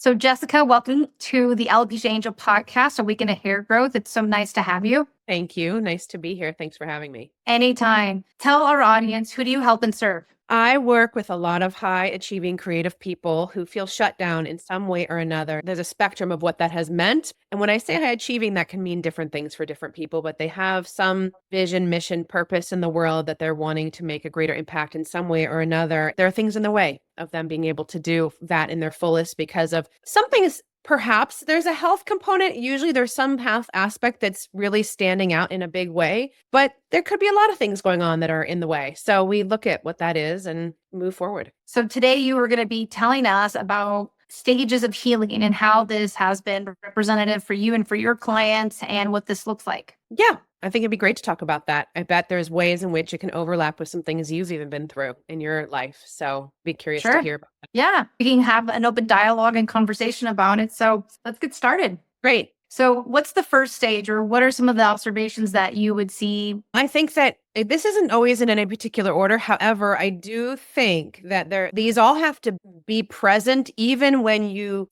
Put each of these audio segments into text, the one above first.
So, Jessica, welcome to the Alopecia Angel podcast, A Week in a Hair Growth. It's so nice to have you. Thank you. Nice to be here. Thanks for having me. Anytime. Tell our audience, who do you help and serve? I work with a lot of high achieving creative people who feel shut down in some way or another. There's a spectrum of what that has meant. And when I say high achieving, that can mean different things for different people, but they have some vision, mission, purpose in the world that they're wanting to make a greater impact in some way or another. There are things in the way of them being able to do that in their fullest because of something is perhaps there's a health component. Usually there's some health aspect that's really standing out in a big way, but there could be a lot of things going on that are in the way. So we look at what that is and move forward. So today you are going to be telling us about stages of healing and how this has been representative for you and for your clients and what this looks like. Yeah, I think it'd be great to talk about that. I bet there's ways in which it can overlap with some things you've even been through in your life. So be curious to hear about that. Yeah, we can have an open dialogue and conversation about it. So let's get started. Great. So what's the first stage, or what are some of the observations that you would see? I think that this isn't always in any particular order. However, I do think that these all have to be present even when you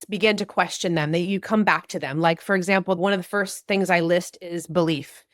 begin to question them, that you come back to them. Like, for example, one of the first things I list is belief.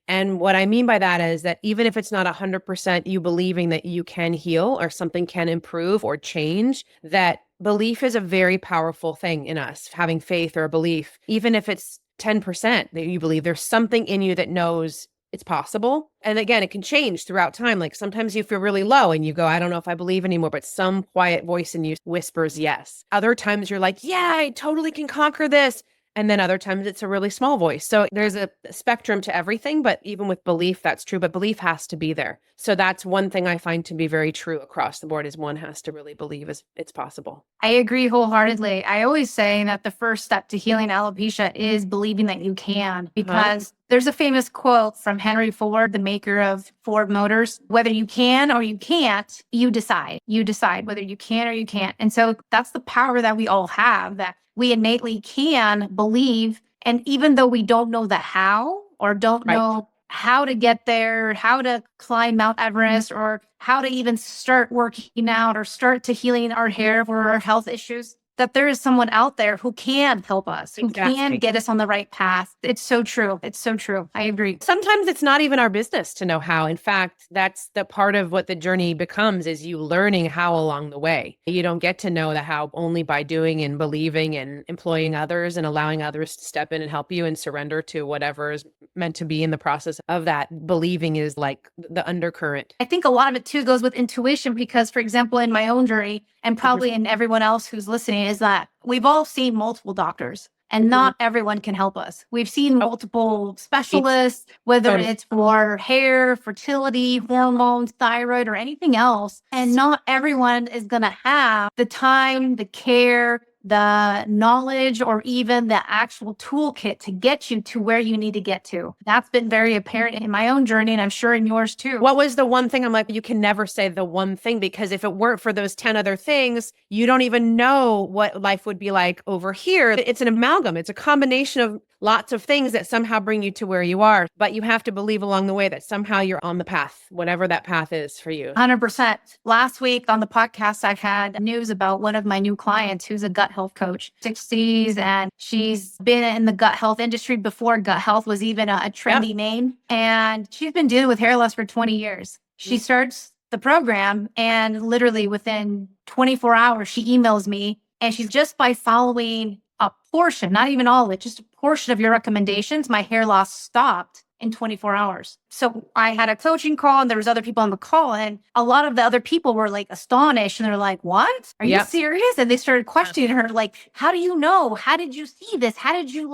And what I mean by that is that even if it's not 100% you believing that you can heal or something can improve or change, that belief is a very powerful thing in us, having faith or a belief. Even if it's 10% that you believe, there's something in you that knows it's possible. And again, it can change throughout time. Like sometimes you feel really low and you go, I don't know if I believe anymore, but some quiet voice in you whispers yes. Other times you're like, yeah, I totally can conquer this. And then other times it's a really small voice. So there's a spectrum to everything, but even with belief, that's true. But belief has to be there. So that's one thing I find to be very true across the board is one has to really believe it's possible. I agree wholeheartedly. I always say that the first step to healing alopecia is believing that you can, because there's a famous quote from Henry Ford, the maker of Ford Motors, whether you can or you can't, you decide. You decide whether you can or you can't. And so that's the power that we all have, that we innately can believe. And even though we don't know the how or don't know how to get there, how to climb Mount Everest, or how to even start working out or start to healing our hair for our health issues, that there is someone out there who can help us, who can get us on the right path. It's so true. It's so true. I agree. Sometimes it's not even our business to know how. In fact, that's the part of what the journey becomes, is you learning how along the way. You don't get to know the how only by doing and believing and employing others and allowing others to step in and help you and surrender to whatever is meant to be in the process of that. Believing is like the undercurrent. I think a lot of it too goes with intuition, because, for example, in my own journey, and probably in everyone else who's listening, is that we've all seen multiple doctors and not everyone can help us. We've seen multiple specialists, whether it's for hair, fertility, hormones, thyroid, or anything else. And not everyone is going to have the time, the care, the knowledge, or even the actual toolkit to get you to where you need to get to. That's been very apparent in my own journey, and I'm sure in yours too. What was the one thing? I'm like, you can never say the one thing, because if it weren't for those 10 other things, you don't even know what life would be like over here. It's an amalgam. It's a combination of lots of things that somehow bring you to where you are. But you have to believe along the way that somehow you're on the path, whatever that path is for you. 100%. Last week on the podcast, I had news about one of my new clients who's a gut health coach, 60s, and she's been in the gut health industry before gut health was even a trendy name. And she's been dealing with hair loss for 20 years. She starts the program, and literally within 24 hours, she emails me, and she's just by following a portion, not even all of it, just a portion of your recommendations, my hair loss stopped in 24 hours. So I had a coaching call, and there was other people on the call, and a lot of the other people were like astonished, and they're like, what? Are you serious? And they started questioning her, like, how do you know? How did you see this? How did you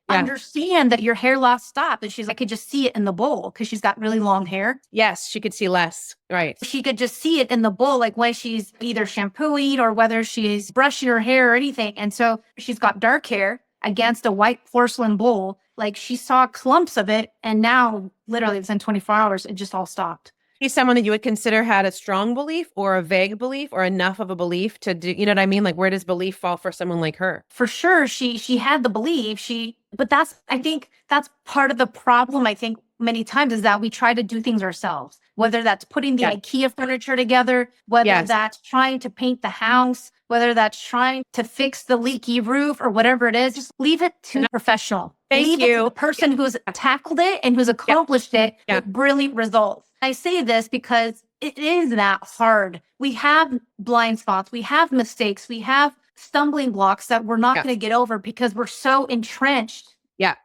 understand that your hair loss stopped? And she's like, I could just see it in the bowl, because she's got really long hair. Yes, she could see less. Right. She could just see it in the bowl, like when she's either shampooing or whether she's brushing her hair or anything. And so she's got dark hair against a white porcelain bowl. Like, she saw clumps of it, and now literally within 24 hours, it just all stopped. He's someone that you would consider had a strong belief or a vague belief or enough of a belief to do, you know what I mean? Like, where does belief fall for someone like her? For sure. She had the belief, but I think that's part of the problem. I think many times is that we try to do things ourselves, whether that's putting the IKEA furniture together, whether that's trying to paint the house, whether that's trying to fix the leaky roof or whatever it is, just leave it to a professional. Thank leave it to you. the person who's tackled it and who's accomplished it with brilliant results. I say this because it is that hard. We have blind spots, we have mistakes, we have stumbling blocks that we're not going to get over because we're so entrenched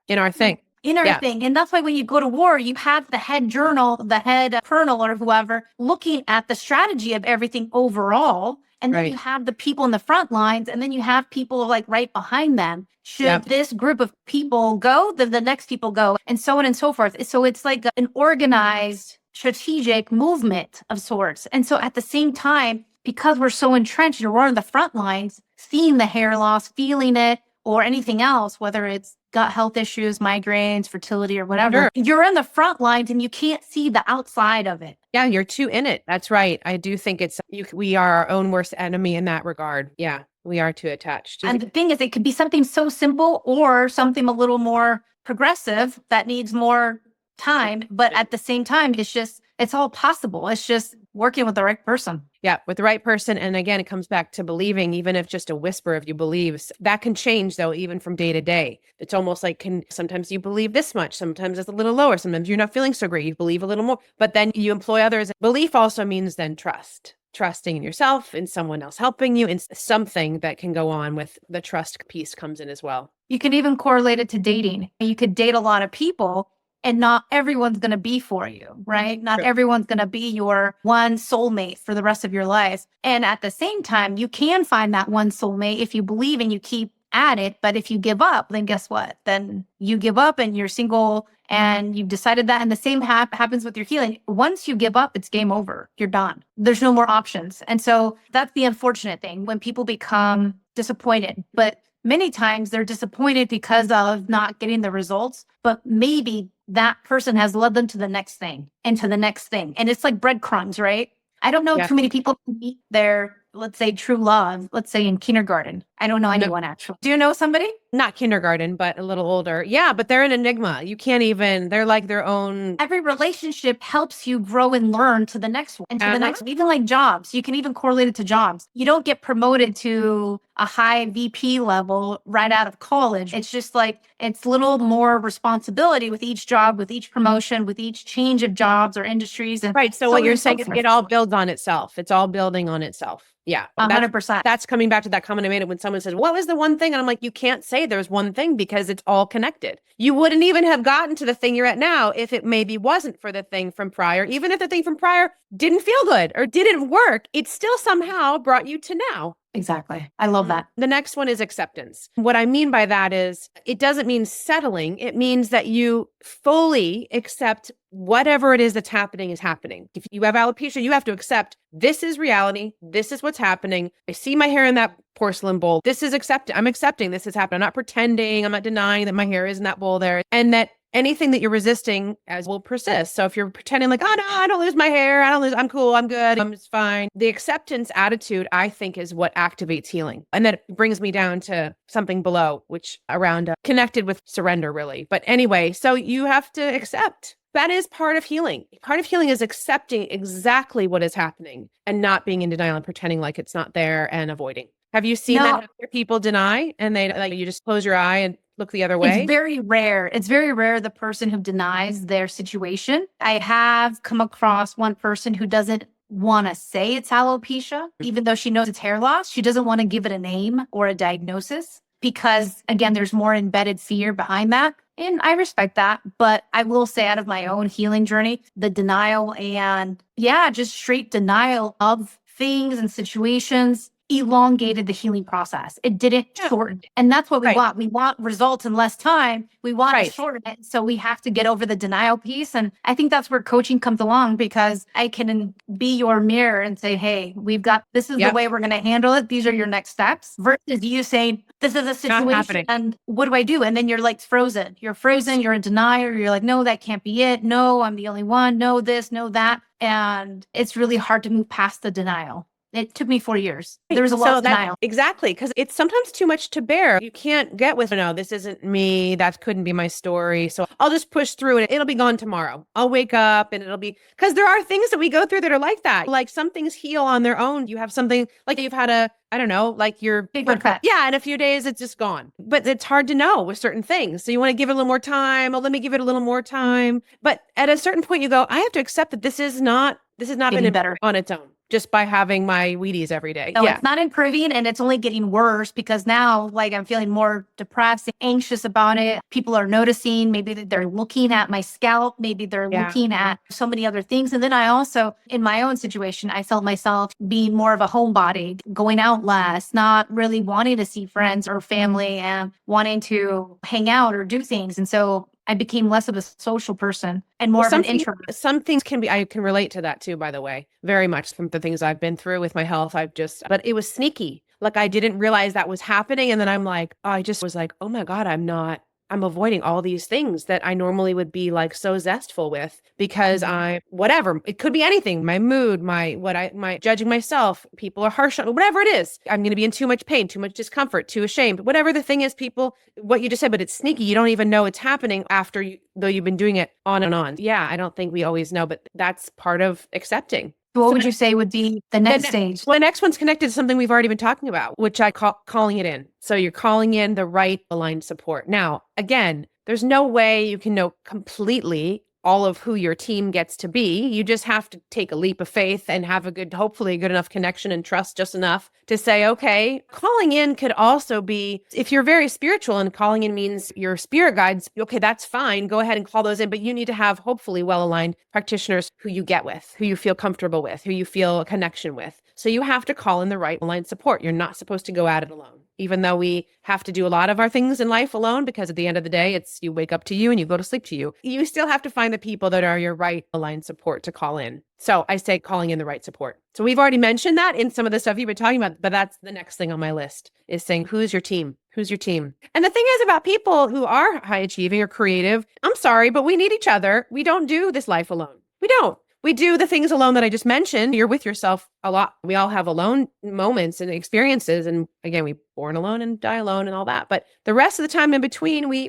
in our thing. thing. And that's why when you go to war, you have the head journal, the head colonel or whoever looking at the strategy of everything overall. And then you have the people in the front lines, and then you have people like right behind them. Should this group of people go, then the next people go, and so on and so forth. So it's like an organized, strategic movement of sorts. And so at the same time, because we're so entrenched and we're on the front lines, seeing the hair loss, feeling it, or anything else, whether it's gut health issues, migraines, fertility, or whatever, you're in the front lines and you can't see the outside of it. Yeah, you're too in it. That's right. I do think we are our own worst enemy in that regard. Yeah, we are too attached. And the thing is, it could be something so simple or something a little more progressive that needs more time. But at the same time, it's all possible. It's just working with the right person. Yeah, with the right person. And again, it comes back to believing, even if just a whisper of you believes, that can change though, even from day to day. It's almost like sometimes you believe this much, sometimes it's a little lower, sometimes you're not feeling so great, you believe a little more, but then you employ others. Belief also means then trusting in yourself, in someone else helping you, in something that can go on with the trust piece comes in as well. You can even correlate it to dating. You could date a lot of people, and not everyone's going to be for you, right? Not everyone's going to be your one soulmate for the rest of your life. And at the same time, you can find that one soulmate if you believe and you keep at it. But if you give up, then guess what? Then you give up and you're single and you've decided that. And the same happens with your healing. Once you give up, it's game over. You're done. There's no more options. And so that's the unfortunate thing when people become disappointed. But many times they're disappointed because of not getting the results, but maybe that person has led them to the next thing and to the next thing. And it's like breadcrumbs, right? I don't know too many people who meet their, let's say, true love, let's say in kindergarten. I don't know anyone actually. Do you know somebody? Not kindergarten, but a little older. Yeah, but they're an enigma. You can't even, they're like their own. Every relationship helps you grow and learn to the next one and to the next one. Even like jobs, you can even correlate it to jobs. You don't get promoted to a high VP level right out of college. It's just like, it's a little more responsibility with each job, with each promotion, with each change of jobs or industries. And right. So what you're saying is it all builds on itself. It's all building on itself. Yeah. 100%. That's coming back to that comment I made when someone says, what was the one thing? And I'm like, you can't say there's one thing because it's all connected. You wouldn't even have gotten to the thing you're at now if it maybe wasn't for the thing from prior. Even if the thing from prior didn't feel good or didn't work, it still somehow brought you to now. Exactly. I love that. The next one is acceptance. What I mean by that is it doesn't mean settling. It means that you fully accept whatever it is that's happening is happening. If you have alopecia, you have to accept this is reality. This is what's happening. I see my hair in that porcelain bowl. This is I'm accepting this is happening. I'm not pretending. I'm not denying that my hair is in that bowl there. And that anything that you're resisting as will persist. So if you're pretending like, oh no, I don't lose my hair. I'm cool. I'm good. I'm just fine. The acceptance attitude, I think, is what activates healing. And that brings me down to something below, which around connected with surrender, really. But anyway, so you have to accept. That is part of healing. Part of healing is accepting exactly what is happening and not being in denial and pretending like it's not there and avoiding. Have you seen that people deny and they like you just close your eye and look the other way? It's very rare. It's very rare the person who denies their situation. I have come across one person who doesn't want to say it's alopecia, even though she knows it's hair loss. She doesn't want to give it a name or a diagnosis because, again, there's more embedded fear behind that. And I respect that. But I will say out of my own healing journey, the denial and just straight denial of things and situations elongated the healing process. It didn't shorten it. And that's what we want. We want results in less time. We want to shorten it. So we have to get over the denial piece. And I think that's where coaching comes along because I can be your mirror and say, hey, this is the way we're going to handle it. These are your next steps versus you saying, this is a situation and what do I do? And then you're like frozen. You're frozen. You're in denial. You're like, no, that can't be it. No, I'm the only one. No, this, no, that. And it's really hard to move past the denial. It took me 4 years. There was a lot of denial. Exactly. Because it's sometimes too much to bear. You can't get with, no, this isn't me. That couldn't be my story. So I'll just push through it. It'll be gone tomorrow. I'll wake up and it'll be, because there are things that we go through that are like that. Like some things heal on their own. You have something like you've had I don't know, like your Paper cut. Yeah. In a few days, it's just gone. But it's hard to know with certain things. So you want to give it a little more time. Oh, let me give it a little more time. But at a certain point, you go, I have to accept that this is not Getting been better on its own. Just by having my Wheaties every day. No, it's not improving, and it's only getting worse because now, like, I'm feeling more depressed, anxious about it. People are noticing. Maybe they're looking at my scalp. Maybe they're looking at so many other things. And then I also, in my own situation, I felt myself being more of a homebody, going out less, not really wanting to see friends or family and wanting to hang out or do things. And so I became less of a social person and more of an introvert. Some things I can relate to that too, by the way, very much from the things I've been through with my health. But it was sneaky. Like I didn't realize that was happening. And then I'm like, I just was like, oh my God, I'm avoiding all these things that I normally would be like so zestful with because whatever, it could be anything, my mood, my judging myself, people are harsh on whatever it is. I'm going to be in too much pain, too much discomfort, too ashamed, whatever the thing is, what you just said, but it's sneaky. You don't even know it's happening though you've been doing it on and on. Yeah. I don't think we always know, but that's part of accepting. What would you say would be the next stage? Well, the next one's connected to something we've already been talking about, which I call calling it in. So you're calling in the right aligned support. Now, again, there's no way you can know completely all of who your team gets to be. You just have to take a leap of faith and have hopefully a good enough connection and trust just enough to say, okay, calling in could also be, if you're very spiritual and calling in means your spirit guides, okay, that's fine. Go ahead and call those in, but you need to have hopefully well-aligned practitioners who you get with, who you feel comfortable with, who you feel a connection with. So you have to call in the right aligned support. You're not supposed to go at it alone. Even though we have to do a lot of our things in life alone, because at the end of the day, it's you wake up to you and you go to sleep to you. You still have to find the people that are your right aligned support to call in. So I say calling in the right support. So we've already mentioned that in some of the stuff you've been talking about, but that's the next thing on my list is saying, who's your team? Who's your team? And the thing is about people who are high achieving or creative, I'm sorry, but we need each other. We don't do this life alone. We don't. We do the things alone that I just mentioned. You're with yourself a lot. We all have alone moments and experiences. And again, we born alone and die alone and all that. But the rest of the time in between, we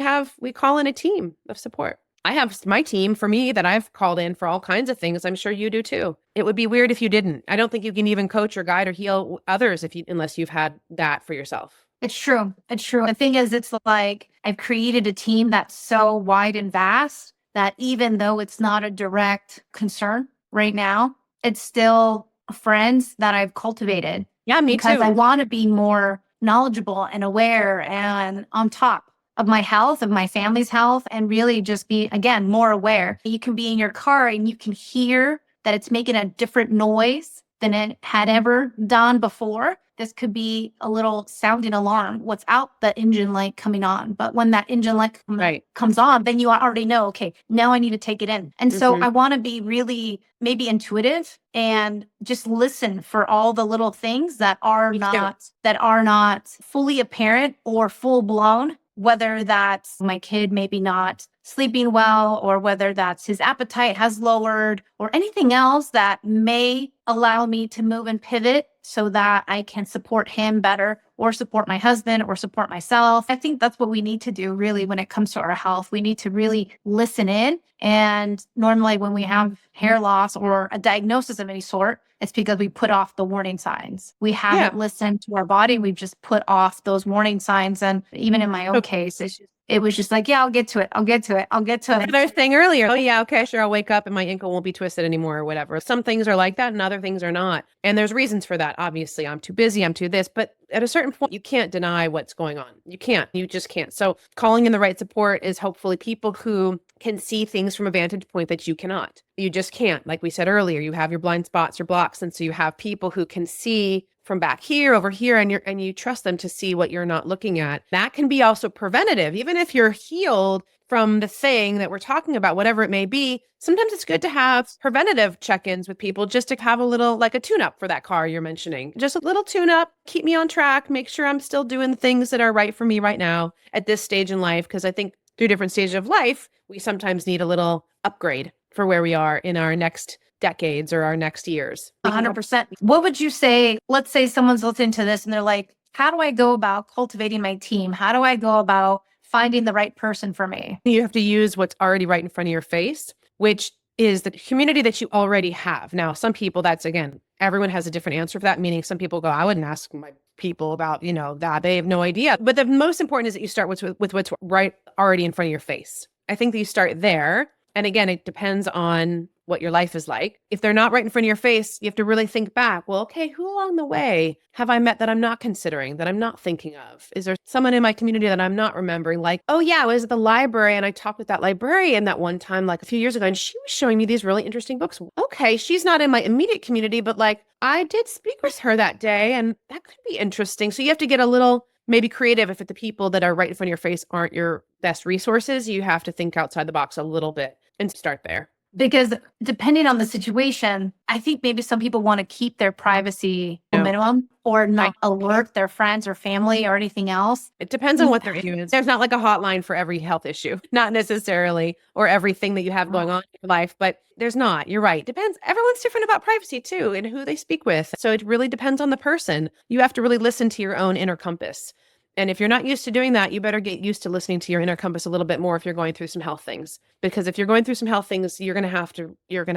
call in a team of support. I have my team for me that I've called in for all kinds of things. I'm sure you do too. It would be weird if you didn't. I don't think you can even coach or guide or heal others unless you've had that for yourself. It's true. It's true. The thing is, it's like I've created a team that's so wide and vast that even though it's not a direct concern right now, it's still friends that I've cultivated. Yeah, me because too. I want to be more knowledgeable and aware and on top of my health, of my family's health, and really just be, again, more aware. You can be in your car and you can hear that it's making a different noise than it had ever done before. This could be a little sounding alarm without the engine light coming on. But when that engine light comes on, then you already know, okay, now I need to take it in. And so I want to be really maybe intuitive and just listen for all the little things that are not fully apparent or full blown, whether that's my kid maybe not sleeping well, or whether that's his appetite has lowered, or anything else that may allow me to move and pivot so that I can support him better, or support my husband, or support myself. I think that's what we need to do really when it comes to our health. We need to really listen in. And normally when we have hair loss or a diagnosis of any sort, it's because we put off the warning signs. We haven't listened to our body. We've just put off those warning signs. And even in my own case, it was just like, yeah, I'll get to it. Like I was saying earlier, oh yeah, okay, sure, I'll wake up and my ankle won't be twisted anymore or whatever. Some things are like that and other things are not. And there's reasons for that. Obviously, I'm too busy, I'm too this. But at a certain point, you can't deny what's going on. You just can't. So calling in the right support is hopefully people who can see things from a vantage point that you cannot. You just can't. Like we said earlier, you have your blind spots, your blocks. And so you have people who can see from back here, over here, and you trust them to see what you're not looking at. That can be also preventative. Even if you're healed from the thing that we're talking about, whatever it may be, sometimes it's good to have preventative check-ins with people just to have a little, like a tune-up for that car you're mentioning. Just a little tune-up, keep me on track, make sure I'm still doing the things that are right for me right now at this stage in life. Because I think through different stages of life, we sometimes need a little upgrade for where we are in our next decades or our next years. We can 100%. What would you say? Let's say someone's listening to this and they're like, how do I go about cultivating my team? How do I go about finding the right person for me? You have to use what's already right in front of your face, which is the community that you already have. Now, some people, that's again, everyone has a different answer for that, meaning some people go, I wouldn't ask my people about, that. They have no idea. But the most important is that you start with what's right already in front of your face. I think that you start there. And again, it depends on what your life is like. If they're not right in front of your face, you have to really think back. Well, okay, who along the way have I met that I'm not considering, that I'm not thinking of? Is there someone in my community that I'm not remembering? Like, oh yeah, I was at the library and I talked with that librarian that one time, like a few years ago, and she was showing me these really interesting books. Okay, she's not in my immediate community, but like I did speak with her that day and that could be interesting. So you have to get a little maybe creative. If the people that are right in front of your face aren't your best resources, you have to think outside the box a little bit and start there. Because depending on the situation, I think maybe some people want to keep their privacy minimum or not alert their friends or family or anything else. It depends on what their issue is. There's not like a hotline for every health issue, not necessarily, or everything that you have going on in your life, but there's not. You're right. Depends. Everyone's different about privacy too and who they speak with. So it really depends on the person. You have to really listen to your own inner compass. And if you're not used to doing that, you better get used to listening to your inner compass a little bit more if you're going through some health things. Because if you're going through some health things, you're going to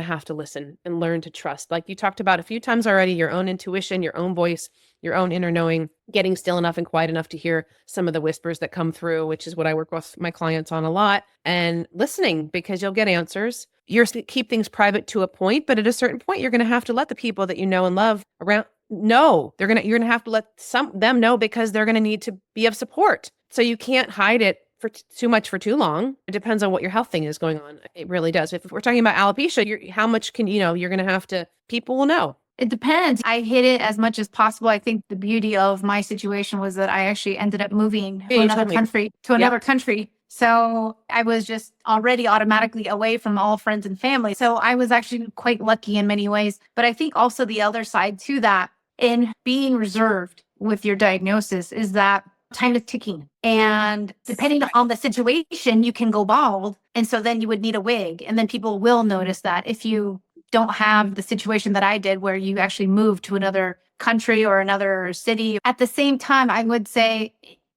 have to listen and learn to trust. Like you talked about a few times already, your own intuition, your own voice, your own inner knowing, getting still enough and quiet enough to hear some of the whispers that come through, which is what I work with my clients on a lot, and listening because you'll get answers. You're keep things private to a point, but at a certain point, you're going to have to let the people that you know and love around know. You're going to have to let them know because they're going to need to be of support. So you can't hide it for too much for too long. It depends on what your health thing is going on. It really does. If we're talking about alopecia, how much can, you're going to have to, people will know. It depends. I hid it as much as possible. I think the beauty of my situation was that I actually ended up moving to another country. So I was just already automatically away from all friends and family. So I was actually quite lucky in many ways. But I think also the other side to that in being reserved with your diagnosis is that time is ticking. And depending on the situation, you can go bald. And so then you would need a wig. And then people will notice that if you don't have the situation that I did where you actually moved to another country or another city. At the same time, I would say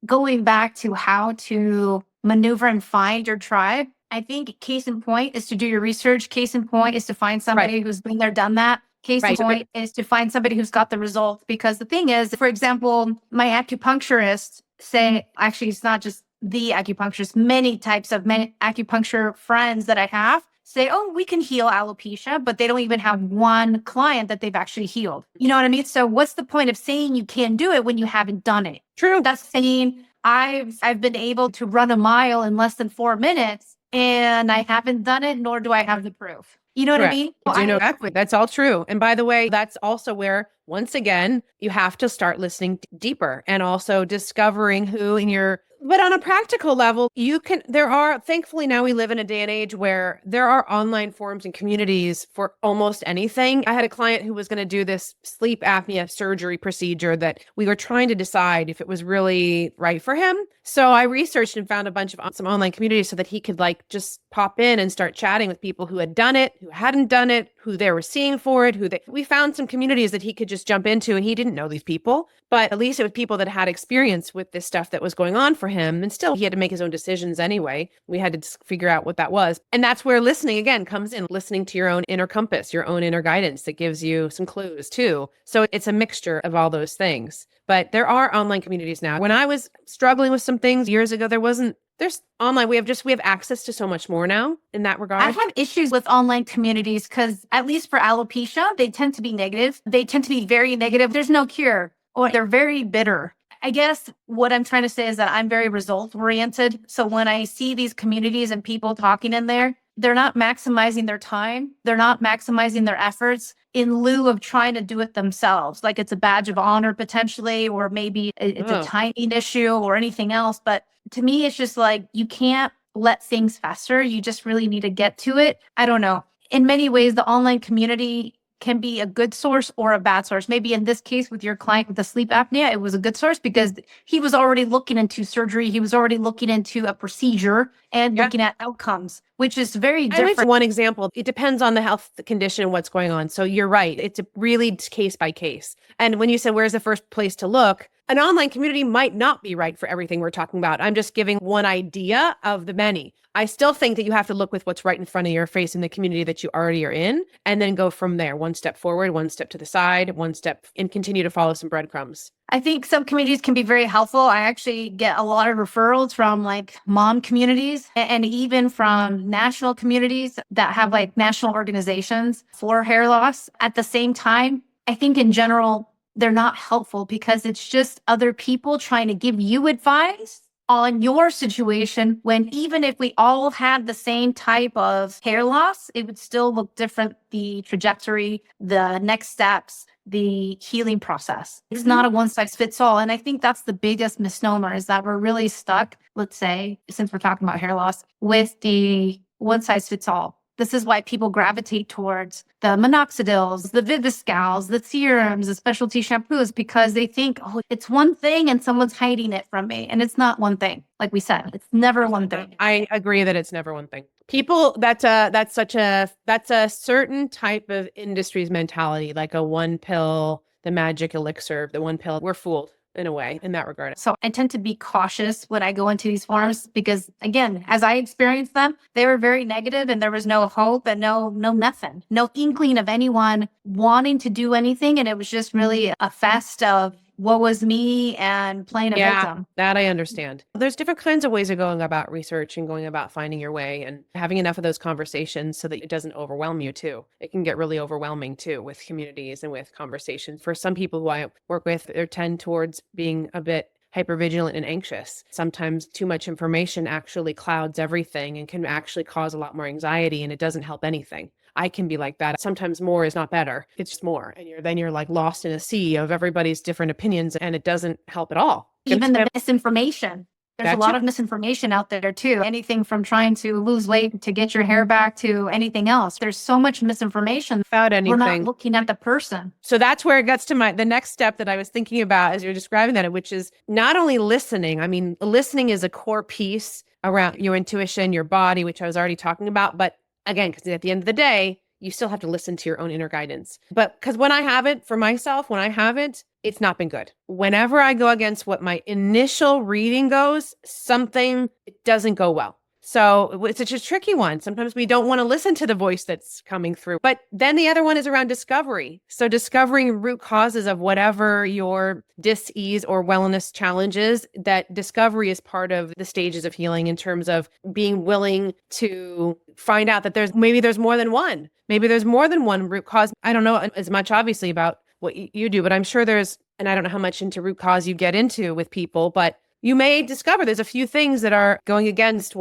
going back to how to maneuver and find your tribe, I think case in point is to do your research. Case in point is to find somebody who's been there, done that. Case in point is to find somebody who's got the results. Because the thing is, for example, my acupuncturist say, actually, it's not just the acupuncturist, many types of acupuncture friends that I have say, oh, we can heal alopecia, but they don't even have one client that they've actually healed. You know what I mean? So what's the point of saying you can do it when you haven't done it? True. That's saying I've been able to run a mile in less than 4 minutes and I haven't done it, nor do I have the proof. You know what I mean? Exactly. That's all true. And by the way, that's also where, once again, you have to start listening deeper and also discovering who in your, but on a practical level, thankfully now we live in a day and age where there are online forums and communities for almost anything. I had a client who was going to do this sleep apnea surgery procedure that we were trying to decide if it was really right for him. So I researched and found a bunch of some online communities so that he could just pop in and start chatting with people who had done it, who hadn't done it, who they were seeing for it, we found some communities that he could just jump into, and he didn't know these people, but at least it was people that had experience with this stuff that was going on for him. And still he had to make his own decisions anyway. We had to figure out what that was. And that's where listening again comes in, listening to your own inner compass, your own inner guidance that gives you some clues too. So it's a mixture of all those things. But there are online communities now. When I was struggling with some things years ago, there's online. We have access to so much more now in that regard. I have issues with online communities because at least for alopecia, they tend to be negative. They tend to be very negative. There's no cure, or they're very bitter. I guess what I'm trying to say is that I'm very result oriented. So when I see these communities and people talking in there, they're not maximizing their time. They're not maximizing their efforts in lieu of trying to do it themselves. Like it's a badge of honor potentially, or maybe it's a timing issue or anything else. But to me, it's just like, you can't let things fester. You just really need to get to it. I don't know. In many ways, the online community can be a good source or a bad source. Maybe in this case with your client with the sleep apnea, it was a good source because he was already looking into surgery. He was already looking into a procedure and looking at outcomes, which is very I different. mentioned one example. It depends on the health condition and what's going on. So you're right. It's really case by case. And when you said, where's the first place to look? An online community might not be right for everything we're talking about. I'm just giving one idea of the many. I still think that you have to look with what's right in front of your face in the community that you already are in, and then go from there. One step forward, one step to the side, one step, and continue to follow some breadcrumbs. I think some communities can be very helpful. I actually get a lot of referrals from like mom communities and even from national communities that have like national organizations for hair loss. At the same time, I think in general, they're not helpful because it's just other people trying to give you advice on your situation when even if we all had the same type of hair loss, it would still look different. The trajectory, the next steps, the healing process. It's not a one size fits all. And I think that's the biggest misnomer is that we're really stuck, let's say, since we're talking about hair loss, with the one size fits all. This is why people gravitate towards the minoxidils, the Viviscals, the serums, the specialty shampoos, because they think, oh, it's one thing and someone's hiding it from me. And it's not one thing. Like we said, it's never one thing. I agree that it's never one thing. People, that's a certain type of industry's mentality, like a one pill, the magic elixir, the one pill. We're fooled in a way in that regard. So I tend to be cautious when I go into these forums because, again, as I experienced them, they were very negative and there was no hope and no nothing, no inkling of anyone wanting to do anything. And it was just really a fest of what was me and playing a victim. That I understand. There's different kinds of ways of going about research and going about finding your way and having enough of those conversations so that it doesn't overwhelm you too. It can get really overwhelming too with communities and with conversations. For some people who I work with, they tend towards being a bit hypervigilant and anxious. Sometimes too much information actually clouds everything and can actually cause a lot more anxiety, and it doesn't help anything. I can be like that. Sometimes more is not better. It's just more. And then you're like lost in a sea of everybody's different opinions, and it doesn't help at all. Even the misinformation. There's a lot of misinformation out there too. Anything from trying to lose weight to get your hair back to anything else. There's so much misinformation. About anything. We're not looking at the person. So that's where it gets to the next step that I was thinking about as you're describing that, which is not only listening. I mean, listening is a core piece around your intuition, your body, which I was already talking about. But again, because at the end of the day, you still have to listen to your own inner guidance. But because when I have it for myself, it's not been good. Whenever I go against what my initial reading goes, it doesn't go well. So it's a tricky one. Sometimes we don't want to listen to the voice that's coming through. But then the other one is around discovery. So discovering root causes of whatever your dis-ease or wellness challenge is, that discovery is part of the stages of healing in terms of being willing to find out that there's more than one. Maybe there's more than one root cause. I don't know as much obviously about what you do, but I'm sure and I don't know how much into root cause you get into with people, but you may discover there's a few things that are going against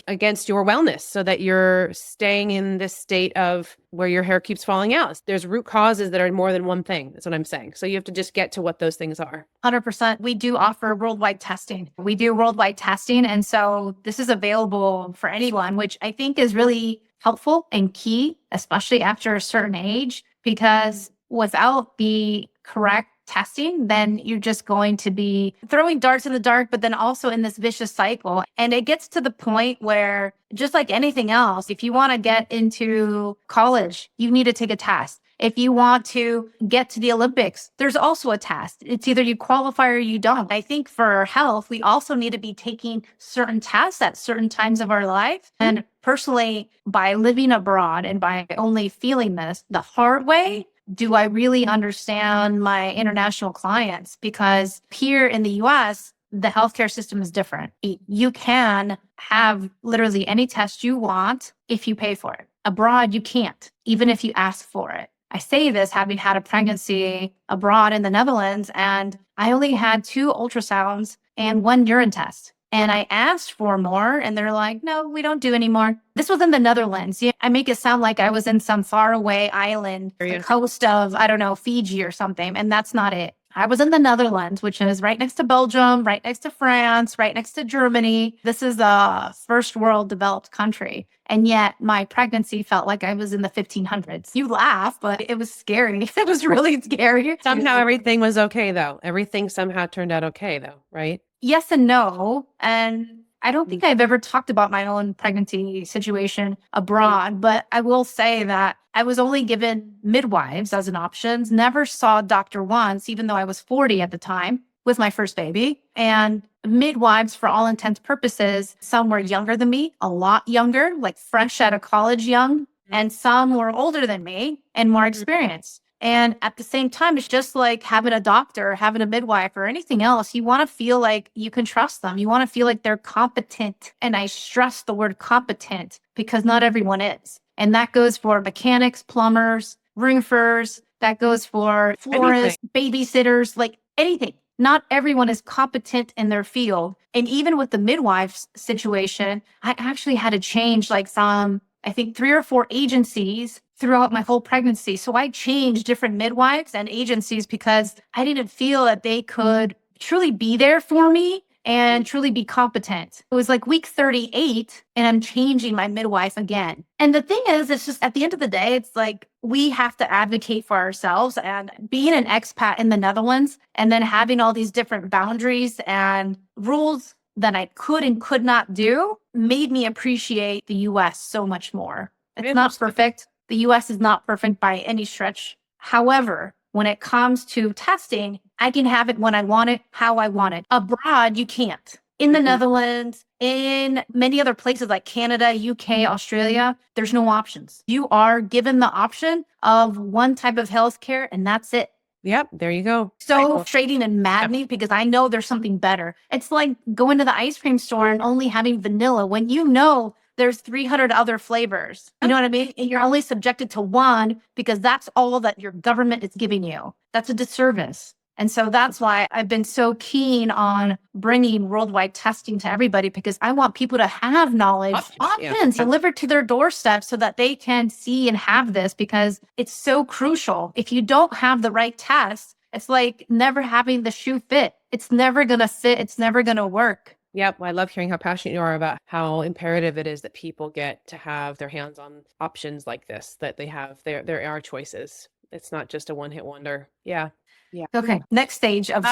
against your wellness so that you're staying in this state of where your hair keeps falling out. There's root causes that are more than one thing. That's what I'm saying. So you have to just get to what those things are. 100%. We do offer worldwide testing. And so this is available for anyone, which I think is really helpful and key, especially after a certain age, because without the correct testing, then you're just going to be throwing darts in the dark, but then also in this vicious cycle. And it gets to the point where, just like anything else, if you want to get into college, you need to take a test. If you want to get to the Olympics, there's also a test. It's either you qualify or you don't. I think for our health, we also need to be taking certain tests at certain times of our life. And personally, by living abroad and by only feeling this the hard way, do I really understand my international clients? Because here in the US, the healthcare system is different. You can have literally any test you want if you pay for it. Abroad, you can't, even if you ask for it. I say this having had a pregnancy abroad in the Netherlands, and I only had 2 ultrasounds and 1 urine test. And I asked for more, and they're like, no, we don't do anymore. This was in the Netherlands. Yeah, I make it sound like I was in some faraway island, the coast of, I don't know, Fiji or something. And that's not it. I was in the Netherlands, which is right next to Belgium, right next to France, right next to Germany. This is a first world developed country. And yet my pregnancy felt like I was in the 1500s. You laugh, but it was scary. It was really scary. Somehow everything was okay, though. Everything somehow turned out okay, though, right? Yes and no. And I don't think I've ever talked about my own pregnancy situation abroad, but I will say that I was only given midwives as an option, never saw a doctor once, even though I was 40 at the time with my first baby. And midwives, for all intents and purposes, some were younger than me, a lot younger, like fresh out of college young, and some were older than me and more experienced. And at the same time, it's just like having a doctor, having a midwife, or anything else. You want to feel like you can trust them. You want to feel like they're competent. And I stress the word competent because not everyone is. And that goes for mechanics, plumbers, roofers. That goes for florists, babysitters, like anything. Not everyone is competent in their field. And even with the midwives situation, I actually had to change like some, I think 3 or 4 agencies throughout my whole pregnancy. So I changed different midwives and agencies because I didn't feel that they could truly be there for me and truly be competent. It was like week 38 and I'm changing my midwife again. And the thing is, it's just at the end of the day, it's like we have to advocate for ourselves. And being an expat in the Netherlands and then having all these different boundaries and rules that I could and could not do made me appreciate the US so much more. It's not perfect. The US is not perfect by any stretch. However, when it comes to testing, I can have it when I want it, how I want it. Abroad, you can't. In the Netherlands, in many other places like Canada, UK, Australia, there's no options. You are given the option of one type of healthcare, and that's it. Yep, there you go. So frustrating and maddening because I know there's something better. It's like going to the ice cream store and only having vanilla when you know there's 300 other flavors. You know what I mean? And you're only subjected to one because that's all that your government is giving you. That's a disservice. And so that's why I've been so keen on bringing worldwide testing to everybody because I want people to have knowledge, options delivered to their doorstep so that they can see and have this because it's so crucial. If you don't have the right test, it's like never having the shoe fit. It's never going to fit. It's never going to work. Yep. I love hearing how passionate you are about how imperative it is that people get to have their hands on options like this, that they have, there are choices. It's not just a one-hit wonder. Yeah. Yeah. Okay. Next stage of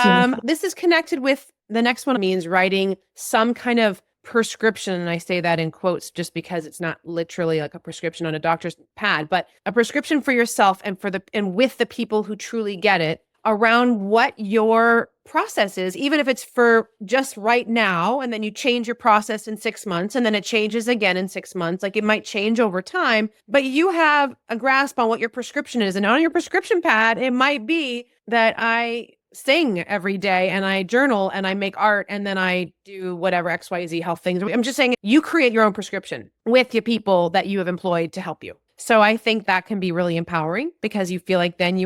this is connected with the next one means writing some kind of prescription. And I say that in quotes just because it's not literally like a prescription on a doctor's pad, but a prescription for yourself and with the people who truly get it around what your process is, even if it's for just right now, and then you change your process in 6 months, and then it changes again in 6 months. Like it might change over time, but you have a grasp on what your prescription is. And on your prescription pad, it might be that I sing every day and I journal and I make art and then I do whatever XYZ health things. I'm just saying you create your own prescription with your people that you have employed to help you. So I think that can be really empowering because you feel like then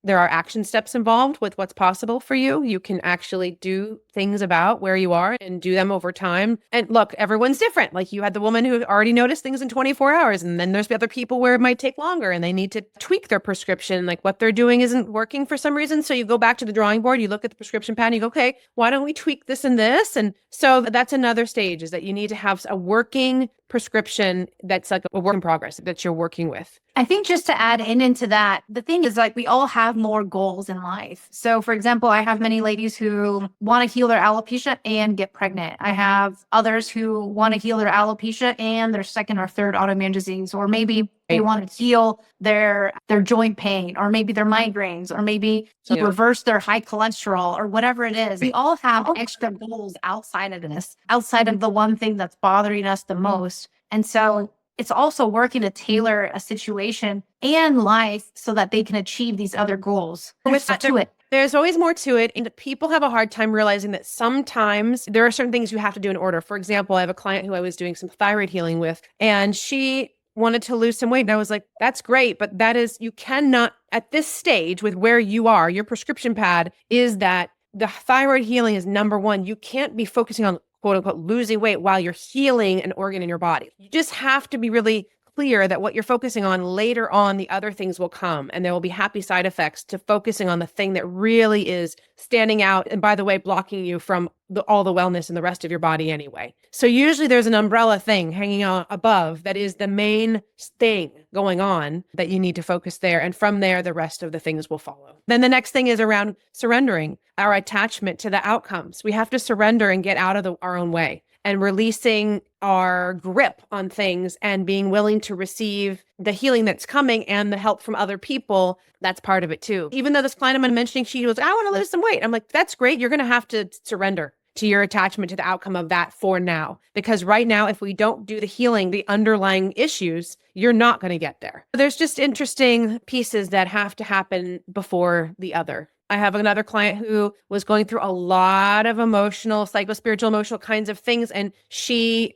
there are action steps involved with what's possible for you. You can actually do things about where you are and do them over time. And look, everyone's different. Like you had the woman who already noticed things in 24 hours. And then there's the other people where it might take longer and they need to tweak their prescription. Like what they're doing isn't working for some reason. So you go back to the drawing board, you look at the prescription pad and you go, okay, why don't we tweak this and this? And so that's another stage is that you need to have a working prescription that's like a work in progress that you're working with. I think just to add into that, the thing is like we all have more goals in life. So for example, I have many ladies who want to heal their alopecia and get pregnant. I have others who want to heal their alopecia and their second or third autoimmune disease, or maybe they want to heal their joint pain, or maybe their migraines, or maybe reverse their high cholesterol or whatever it is. We all have extra goals outside of this, outside of the one thing that's bothering us the most. And so it's also working to tailor a situation and life so that they can achieve these other goals. There's always more to it. And people have a hard time realizing that sometimes there are certain things you have to do in order. For example, I have a client who I was doing some thyroid healing with, and she wanted to lose some weight. And I was like, that's great. But you cannot, at this stage with where you are, your prescription pad is that the thyroid healing is number one. You can't be focusing on quote unquote losing weight while you're healing an organ in your body. You just have to be really clear that what you're focusing on later on, the other things will come and there will be happy side effects to focusing on the thing that really is standing out. And by the way, blocking you from all the wellness in the rest of your body anyway. So usually there's an umbrella thing hanging out above that is the main thing going on that you need to focus there. And from there, the rest of the things will follow. Then the next thing is around surrendering our attachment to the outcomes. We have to surrender and get out of our own way and releasing our grip on things and being willing to receive the healing that's coming and the help from other people. That's part of it too. Even though this client I'm mentioning, she goes, I want to lose some weight. I'm like, that's great. You're going to have to surrender to your attachment to the outcome of that for now. Because right now, if we don't do the healing, the underlying issues, you're not going to get there. There's just interesting pieces that have to happen before the other. I have another client who was going through a lot of emotional, psychospiritual, emotional kinds of things. And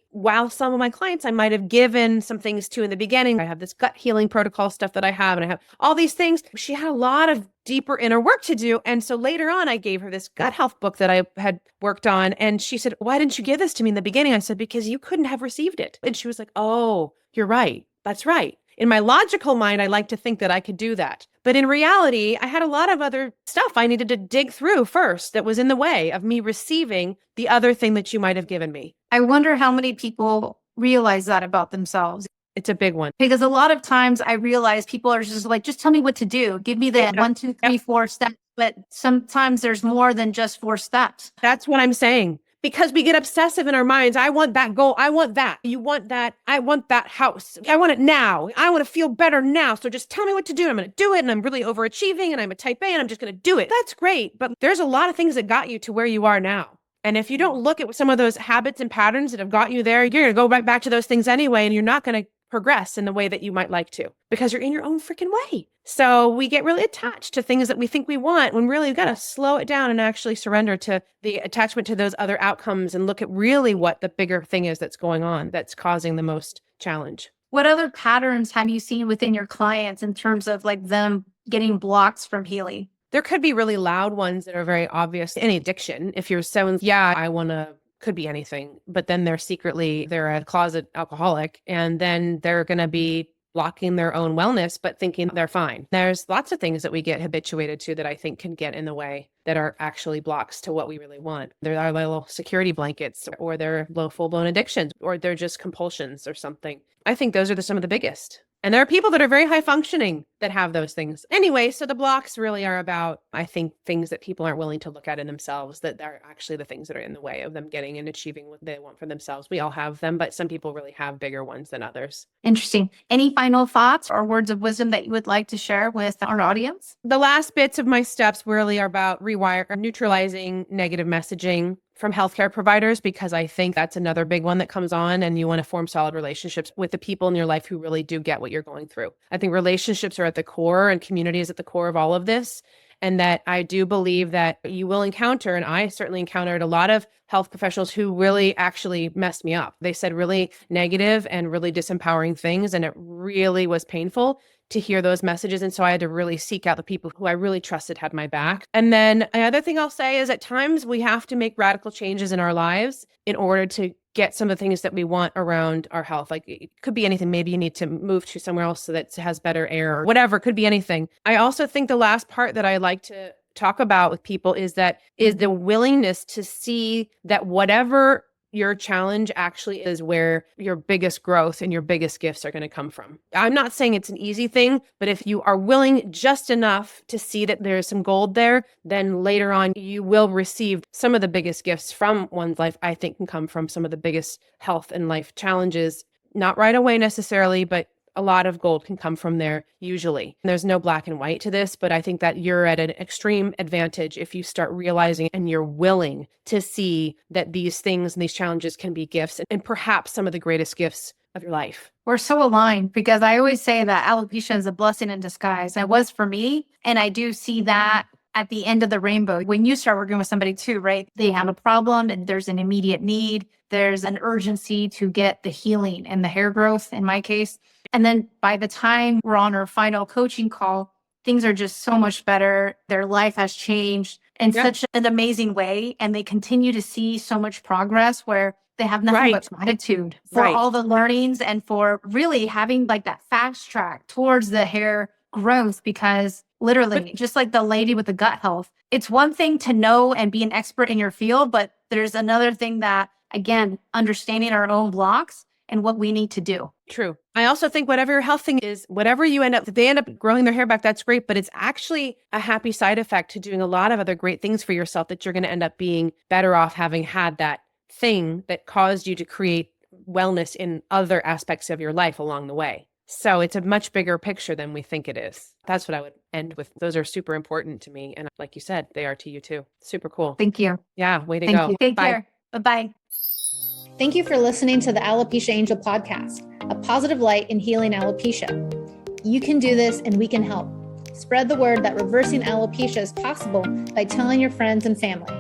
while some of my clients I might have given some things to in the beginning, I have this gut healing protocol stuff that I have, and I have all these things. She had a lot of deeper inner work to do. And so later on, I gave her this gut health book that I had worked on. And she said, why didn't you give this to me in the beginning? I said, because you couldn't have received it. And she was like, oh, you're right. That's right. In my logical mind, I like to think that I could do that. But in reality, I had a lot of other stuff I needed to dig through first that was in the way of me receiving the other thing that you might have given me. I wonder how many people realize that about themselves. It's a big one. Because a lot of times I realize people are just like, just tell me what to do. Give me the 1, 2, 3, 4 steps. But sometimes there's more than just 4 steps. That's what I'm saying. Because we get obsessive in our minds. I want that goal. I want that. You want that. I want that house. I want it now. I want to feel better now. So just tell me what to do. I'm going to do it. And I'm really overachieving and I'm a type A and I'm just going to do it. That's great. But there's a lot of things that got you to where you are now. And if you don't look at some of those habits and patterns that have got you there, you're going to go right back to those things anyway. And you're not going to progress in the way that you might like to because you're in your own freaking way. So we get really attached to things that we think we want when really we've got to slow it down and actually surrender to the attachment to those other outcomes and look at really what the bigger thing is that's going on that's causing the most challenge. What other patterns have you seen within your clients in terms of like them getting blocks from healing? There could be really loud ones that are very obvious. Any addiction, if you're so, I want to, could be anything, but then they're a closet alcoholic and then they're going to be blocking their own wellness, but thinking they're fine. There's lots of things that we get habituated to that I think can get in the way that are actually blocks to what we really want. There are little security blankets or they're low full-blown addictions or they're just compulsions or something. I think those are some of the biggest. And there are people that are very high functioning that have those things. Anyway, so the blocks really are about, I think, things that people aren't willing to look at in themselves that are actually the things that are in the way of them getting and achieving what they want for themselves. We all have them, but some people really have bigger ones than others. Interesting. Any final thoughts or words of wisdom that you would like to share with our audience? The last bits of my steps really are about neutralizing negative messaging from healthcare providers, because I think that's another big one that comes on and you want to form solid relationships with the people in your life who really do get what you're going through. I think relationships are at the core and community is at the core of all of this. And that I do believe that you will encounter, and I certainly encountered a lot of health professionals who really actually messed me up. They said really negative and really disempowering things. And it really was painful to hear those messages. And so I had to really seek out the people who I really trusted had my back. And then another thing I'll say is at times we have to make radical changes in our lives in order to get some of the things that we want around our health. Like it could be anything. Maybe you need to move to somewhere else so that has better air or whatever. It could be anything. I also think the last part that I like to talk about with people is the willingness to see that whatever your challenge actually is where your biggest growth and your biggest gifts are going to come from. I'm not saying it's an easy thing, but if you are willing just enough to see that there's some gold there, then later on you will receive some of the biggest gifts from one's life. I think can come from some of the biggest health and life challenges, not right away necessarily, but a lot of gold can come from there usually. There's no black and white to this, but I think that you're at an extreme advantage if you start realizing and you're willing to see that these things and these challenges can be gifts and perhaps some of the greatest gifts of your life. We're so aligned because I always say that alopecia is a blessing in disguise. It was for me. And I do see that at the end of the rainbow. When you start working with somebody too, right? They have a problem and there's an immediate need. There's an urgency to get the healing and the hair growth in my case. And then by the time we're on our final coaching call, things are just so much better. Their life has changed. in Yeah. such an amazing way. And they continue to see so much progress where they have nothing but gratitude for all the learnings and for really having like that fast track towards the hair growth. Because literally, just like the lady with the gut health, it's one thing to know and be an expert in your field, but there's another thing that, again, understanding our own blocks and what we need to do. True. I also think whatever your health thing is, whatever you end up, if they end up growing their hair back, that's great, but it's actually a happy side effect to doing a lot of other great things for yourself that you're going to end up being better off having had that thing that caused you to create wellness in other aspects of your life along the way. So it's a much bigger picture than we think it is. That's what I would end with. Those are super important to me. And like you said, they are to you too. Super cool. Thank you. Yeah. Way to Thank go. you. Take Bye. care. Bye-bye. Thank you for listening to the Alopecia Angel podcast, a positive light in healing alopecia. You can do this and we can help. Spread the word that reversing alopecia is possible by telling your friends and family.